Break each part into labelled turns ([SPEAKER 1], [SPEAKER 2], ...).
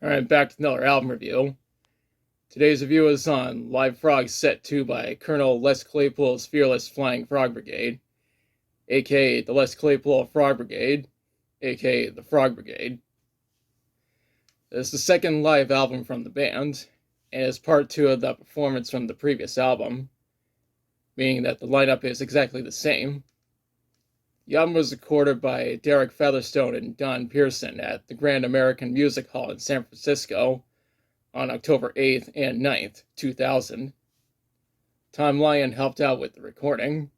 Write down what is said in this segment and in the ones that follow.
[SPEAKER 1] Alright, back to another album review. Today's review is on Live Frog Set 2 by Colonel Les Claypool's Fearless Flying Frog Brigade, aka the Les Claypool Frog Brigade, aka the Frog Brigade. This is the second live album from the band, and is part 2 of the performance from the previous album, meaning that the lineup is exactly the same. The album was recorded by Derek Featherstone and Don Pearson at the Grand American Music Hall in San Francisco on October 8th and 9th, 2000. Tom Lyon helped out with the recording.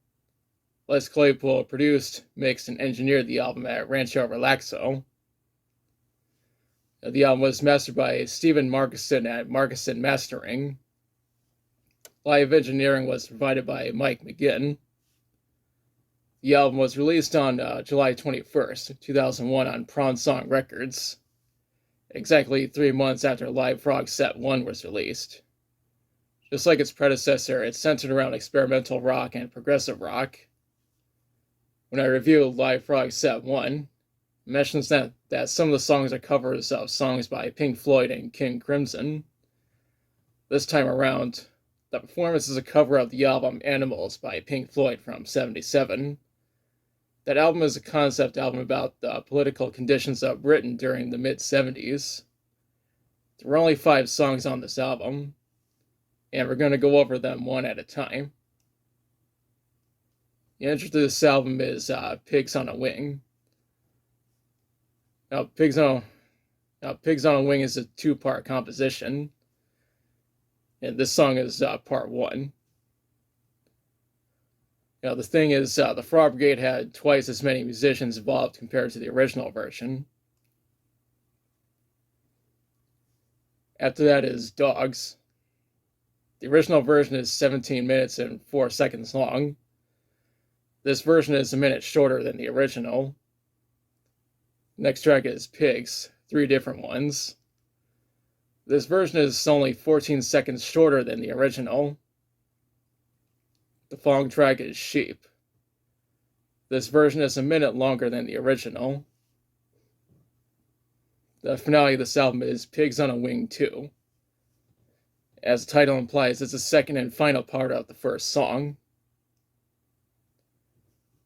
[SPEAKER 1] Les Claypool produced, mixed, and engineered the album at Rancho Relaxo. The album was mastered by Stephen Markison at Markison Mastering. Live engineering was provided by Mike McGinn. The album was released on July 21st, 2001 on Prawn Song Records, exactly 3 months after Live Frog Set 1 was released. Just like its predecessor, it's centered around experimental rock and progressive rock. When I reviewed Live Frog Set 1, I mentioned that some of the songs are covers of songs by Pink Floyd and King Crimson. This time around, the performance is a cover of the album Animals by Pink Floyd from '77. That album is a concept album about the political conditions of Britain during the mid-'70s. There were only 5 songs on this album, and we're going to go over them one at a time. The intro to this album is Pigs on a Wing. Now, Pigs on a Wing is a 2-part composition, and this song is part 1. Now, the thing is, the Frog Brigade had twice as many musicians involved compared to the original version. After that is Dogs. The original version is 17 minutes and 4 seconds long. This version is a minute shorter than the original. Next track is Pigs, 3 different ones. This version is only 14 seconds shorter than the original. The following track is Sheep. This version is a minute longer than the original. The finale of this album is Pigs on a Wing 2. As the title implies, it's the second and final part of the first song.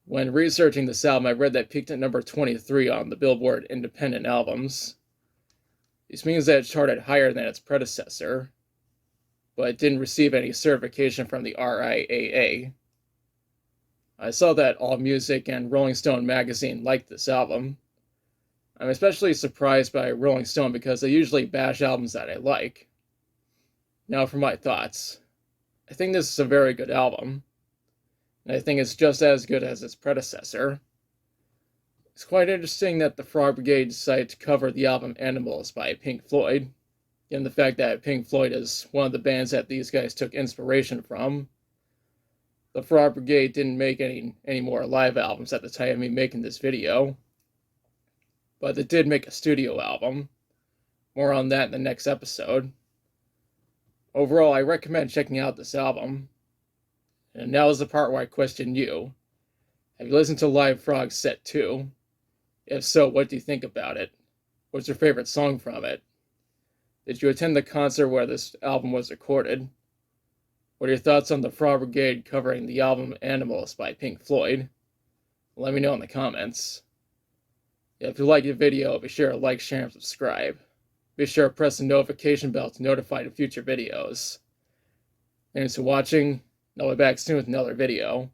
[SPEAKER 1] When researching this album, I read that it peaked at number 23 on the Billboard Independent Albums. This means that it charted higher than its predecessor, but it didn't receive any certification from the RIAA. I saw that AllMusic and Rolling Stone magazine liked this album. I'm especially surprised by Rolling Stone because they usually bash albums that I like. Now for my thoughts. I think this is a very good album, and I think it's just as good as its predecessor. It's quite interesting that the Frog Brigade decided to cover the album Animals by Pink Floyd, given the fact that Pink Floyd is one of the bands that these guys took inspiration from. The Frog Brigade didn't make any more live albums at the time of me making this video, but they did make a studio album. More on that in the next episode. Overall, I recommend checking out this album. And now is the part where I question you. Have you listened to Live Frog Set 2? If so, what do you think about it? What's your favorite song from it? Did you attend the concert where this album was recorded? What are your thoughts on the Frog Brigade covering the album Animals by Pink Floyd? Let me know in the comments. If you like the video, be sure to like, share, and subscribe. Be sure to press the notification bell to notify the future videos. Thanks for watching, and I'll be back soon with another video.